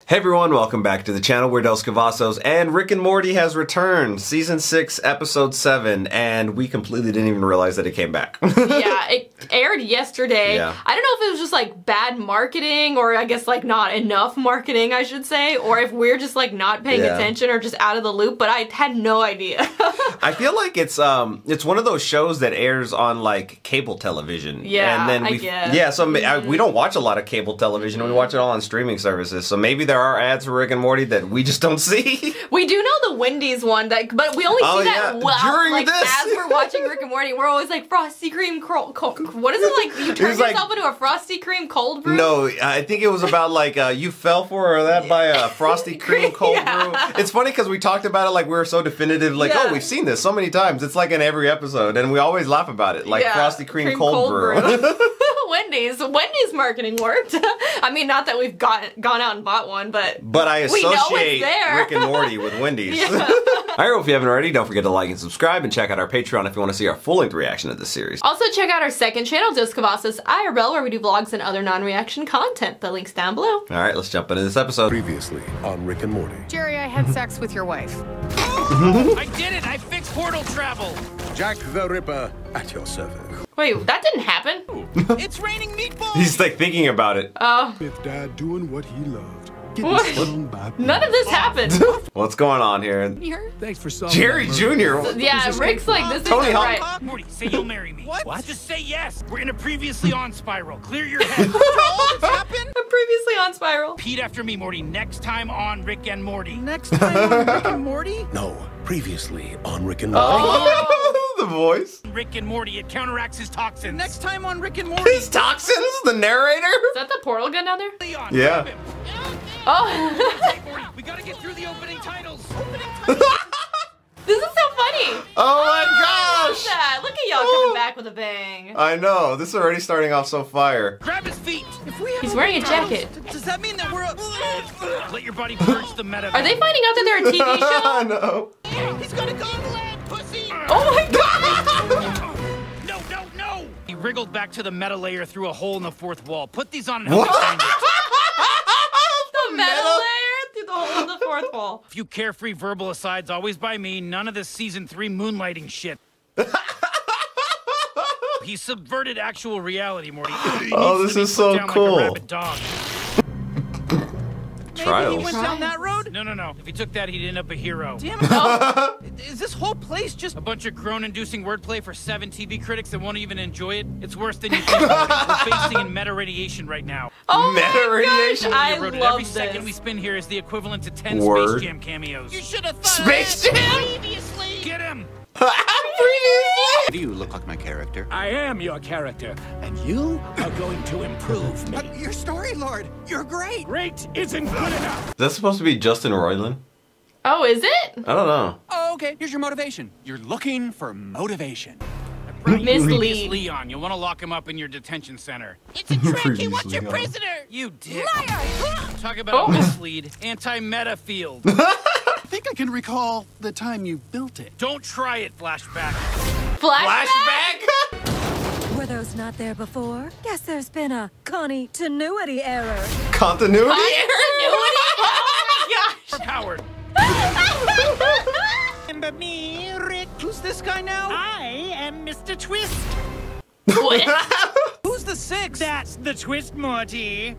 Hey everyone, welcome back to the channel. We're Dos Cavazos, and Rick and Morty has returned. Season 6, Episode 7, and we completely didn't even realize that it came back. Yeah, it aired yesterday. Yeah. I don't know if it was just like bad marketing, or I guess like not enough marketing, I should say, or if we're just like not paying attention or just out of the loop, but I had no idea. I feel like it's one of those shows that airs on like cable television. Yeah, and then I guess. Yeah, so we don't watch a lot of cable television. We watch it all on streaming services. So maybe there are ads for Rick and Morty that we just don't see. We do know the Wendy's one, but we only see that during like this. as we're watching Rick and Morty. We're always like Frosty Cream cold. What is it like? You turn yourself into a Frosty Cream cold brew? No, I think it was about like you fell for that by a Frosty Cream cold brew. It's funny because we talked about it like we were so definitive, like oh we've seen this so many times. It's like in every episode, and we always laugh about it, like Frosty Cream cold brew. Wendy's marketing worked. I mean, not that we've gone out and bought one, but I associate Rick and Morty with Wendy's. Alright, if you haven't already, don't forget to like and subscribe, and check out our Patreon if you want to see our full-length reaction to this series. Also, check out our second channel, Dos Cavazos IRL, where we do vlogs and other non-reaction content. The link's down below. Alright, let's jump into this episode. Previously on Rick and Morty. Jerry, I had sex with your wife. I did it! I fixed portal travel! Jack the Ripper at your service. Wait, that didn't happen? It's raining meatballs! He's like thinking about it. Oh. With Dad doing what he loved. What? None of this happened. What's going on here? Thanks for solving Jerry Jr. Yeah, Rick's like, this Tony isn't Hawk. right. Morty, say you'll marry me. What? Just say yes. We're in a previously on spiral. Clear your head. All that's happened? I'm previously on spiral. Repeat after me, Morty. Next time on Rick and Morty. Next time on Rick and Morty? No, previously on Rick and Morty. Oh, the voice. Rick and Morty, it counteracts his toxins. Next time on Rick and Morty. His toxins? The narrator? Is that the portal gun down there? Leon, yeah. grab him. Oh. Hey, Morty, we gotta get through the opening titles. This is so funny. Oh my I love gosh. that. Look at y'all coming back with a bang. I know. This is already starting off so fire. Grab his feet. He's wearing a jacket. Does that mean that we're Let your body purge the meta. Are they finding out that they're a TV show? No. He's gonna go to land, pussy. Oh my god. No. He wriggled back to the meta layer through a hole in the fourth wall. Put these on and What? help find it. The metal layer through the hole in the fourth wall. A few carefree verbal asides always by me. None of this season 3 moonlighting shit. He subverted actual reality, Morty. Oh, this is so cool. Like a rabid dog. Trials. Maybe he went down that road? No. If he took that, he'd end up a hero. Damn it. Is this whole place just A bunch of groan-inducing wordplay for 7 TV critics that won't even enjoy it. It's worse than you think. Morty. We're facing in meta radiation right now. Oh Meta my radiation? gosh, I Every love second we this. spin here is the equivalent to 10 Word. Space Jam cameos. You should have thought Space of that Jam? previously. Get him! Do you look like my character? I am your character, and you are going to improve me. Your story, Lord. You're great. Great isn't good enough. Is that supposed to be Justin Roiland? Oh, is it? I don't know. Oh, okay, here's your motivation. You're looking for motivation. Miss Previous Lee. Leon, you'll want to lock him up in your detention center. It's a trick. He wants Previously your on. prisoner. You dick. Liar. Talk about a mislead anti-meta field. I think I can recall the time you built it. Don't try it, flashback. Flashback? Were those not there before? Guess there's been a continuity error. Continuity? Oh my Howard. Remember me, Rick? Who's this guy now? I am Mr. Twist. gosh. Who's the sixth? That's the twist, Morty.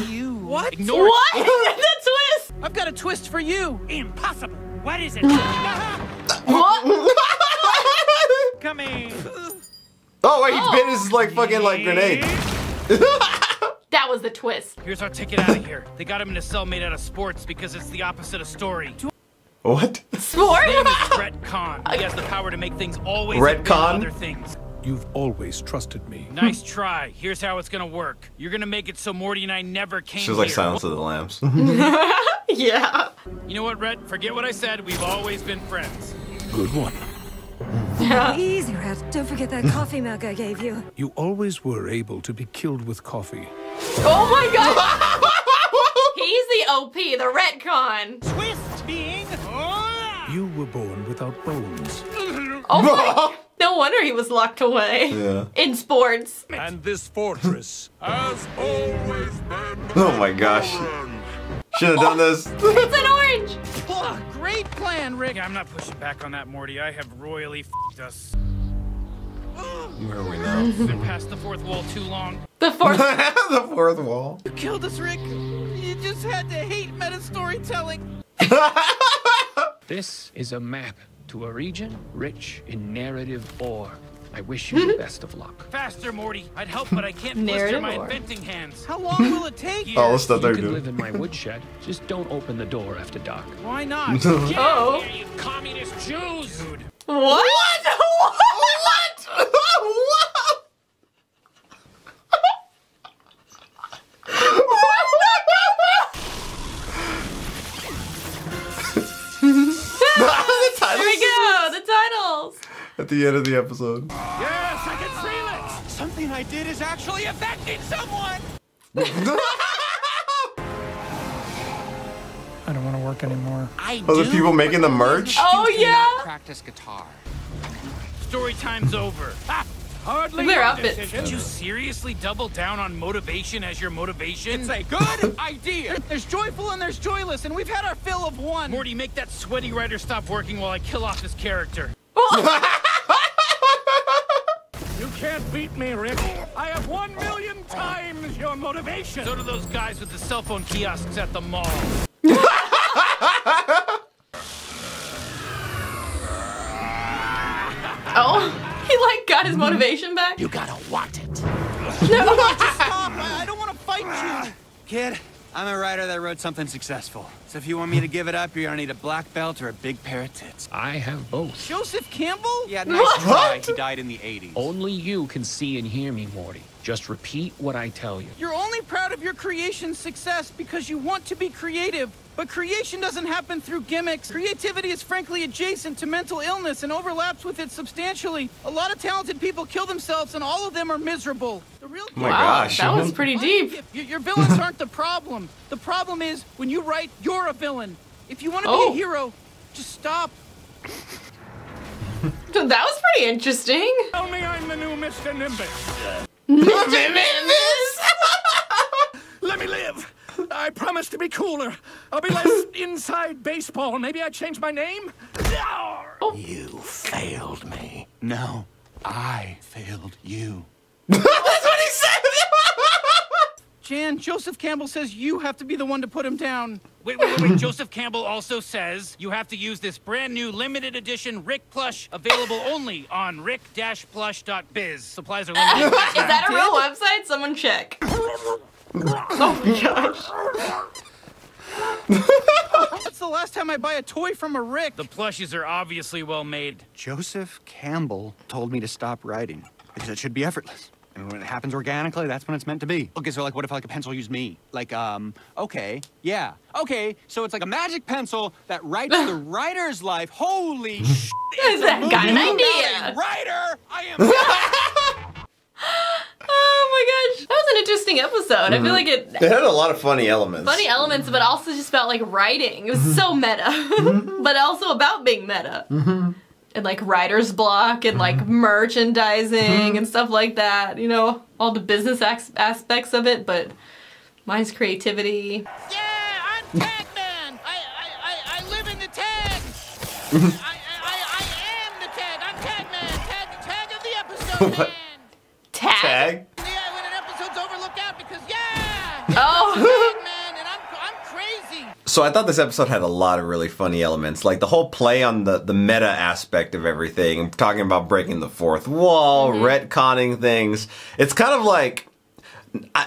You. What? Ignore What? The twist. I've got a twist for you. Impossible. What is it? What? Coming. Oh wait, he bit his like fucking like grenade. That was the twist. Here's our ticket out of here. They got him in a cell made out of sports because it's the opposite of story. What? Sport? His name is Red Khan. He has the power to make things always Red have been Khan? other things. You've always trusted me. Nice try. Here's how it's gonna work. You're gonna make it so Morty and I never came She was like here. Silence of the Lambs. Yeah. You know what, Red? Forget what I said. We've always been friends. Good one. Easy, Red. Don't forget that coffee mug I gave you. You always were able to be killed with coffee. Oh my god. He's the OP, the retcon. Twist being. You were born without bones. Oh my. No wonder he was locked away. Yeah. In sports. And this fortress has always been. Oh my gosh. Should have done this. It's an orange. Oh, great plan, Rick. Yeah, I'm not pushing back on that, Morty. I have royally f***ed us. Where are we now? Been past the fourth wall too long. The fourth. The fourth wall. You killed us, Rick. You just had to hate meta storytelling. This is a map to a region rich in narrative ore. I wish you the best of luck. Faster, Morty. I'd help, but I can't blister Narrative my or- inventing hands. How long will it take? All the stuff You they're can doing. live in my woodshed. Just don't open the door after dark. Why not? Oh. Yeah, you communist Jews! Dude. What? What? There we go. The titles. At the end of the episode. Yes, I can feel it! Something I did is actually affecting someone. I don't want to work anymore. Oh, the people making the merch? Oh yeah. Practice guitar. Story time's over. Ah, Hardly Their your outfits. decision. did you seriously double down on motivation as your motivation? It's a good idea. There's joyful and there's joyless, and we've had our fill of one. Morty, make that sweaty writer stop working while I kill off his character. You can't beat me, Rick. I have 1,000,000 times your motivation. So do those guys with the cell phone kiosks at the mall. Oh, he like got his motivation back. You gotta want it. Stop! I don't want to fight you. Kid, I'm a writer that wrote something successful. So if you want me to give it up, you're gonna need a black belt or a big pair of tits. I have both. Joseph Campbell? Yeah, nice try. He died in the 80s. Only you can see and hear me, Morty. Just repeat what I tell you. You're only proud of your creation's success because you want to be creative. But creation doesn't happen through gimmicks. Creativity is frankly adjacent to mental illness and overlaps with it substantially. A lot of talented people kill themselves and all of them are miserable. The real Oh my Wow, gosh. that was pretty deep. Your villains aren't the problem. The problem is when you write, you're a villain. If you want to Oh. be a hero, just stop. That was pretty interesting. Tell me I'm the new Mr. Nimbus. Let me live. I promise to be cooler. I'll be less inside baseball. Maybe I change my name? You failed me. No, I failed you. That's what he said! Jan, Joseph Campbell says you have to be the one to put him down. Wait. Joseph Campbell also says you have to use this brand new limited edition Rick plush available only on rick-plush.biz. Supplies are limited. Is that a real website? Someone check. Oh my gosh. That's the last time I buy a toy from a Rick. The plushes are obviously well made. Joseph Campbell told me to stop writing because it should be effortless. And when it happens organically, that's when it's meant to be. Okay, so like, what if like a pencil used me? Like, okay, yeah. Okay, so it's like a magic pencil that writes the writer's life. Holy sh**! Is that got an idea? Writer! I am... Oh my gosh. That was an interesting episode. I feel like it It had a lot of funny elements. funny elements, but also just about like writing. It was so meta. But also about being meta. And like writer's block and like merchandising and stuff like that. You know, all the business aspects of it, but mine's creativity. Yeah, I'm Tagman. I live in the tag. I am the tag. I'm Tagman. Tag of the episode, man. Tag? Yeah, when an episode's over, look out because yeah. Oh. Tagman, and I'm crazy. So I thought this episode had a lot of really funny elements, like the whole play on the meta aspect of everything, talking about breaking the fourth wall, retconning things. It's kind of like,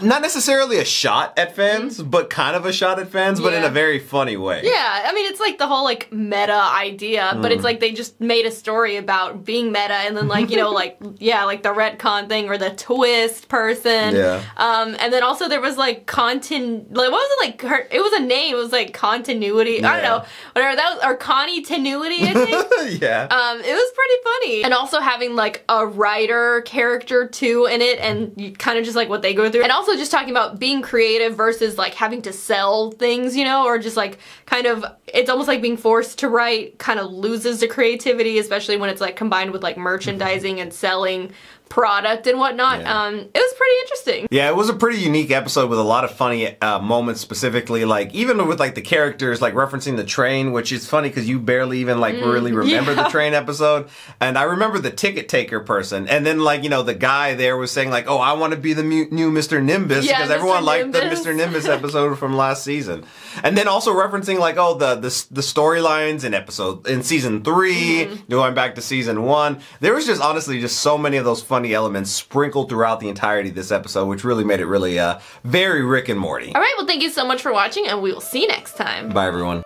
not necessarily a shot at fans, but kind of a shot at fans, but in a very funny way. Yeah, I mean, it's like the whole, like, meta idea, but it's like they just made a story about being meta, and then, like, you know, like, yeah, like the retcon thing, or the twist person. Yeah. And then also there was, like, like, what was it, like, it was a name, it was, like, continuity, I don't know, whatever, that was, or Connie-tenuity, I think? Yeah. It was pretty funny. And also having, like, a writer character, too, in it, and you kind of just, like, what they go through. And also just talking about being creative versus like having to sell things, you know, or just like kind of, it's almost like being forced to write kind of loses the creativity, especially when it's like combined with like merchandising and selling product and whatnot. Yeah. It was pretty interesting. Yeah, it was a pretty unique episode with a lot of funny moments, specifically, like, even with, like, the characters, like, referencing the train, which is funny because you barely even, like, really remember the train episode. And I remember the ticket taker person. And then, like, you know, the guy there was saying, like, oh, I want to be the new Mr. Nimbus, because everyone liked the Mr. Nimbus episode from last season. And then also referencing, like, oh, the storylines in season 3, going back to season 1. There was just, honestly, just so many of those funny elements sprinkled throughout the entirety of this episode, which really made it really very Rick and Morty. All right, well, thank you so much for watching, and we will see you next time. Bye, everyone.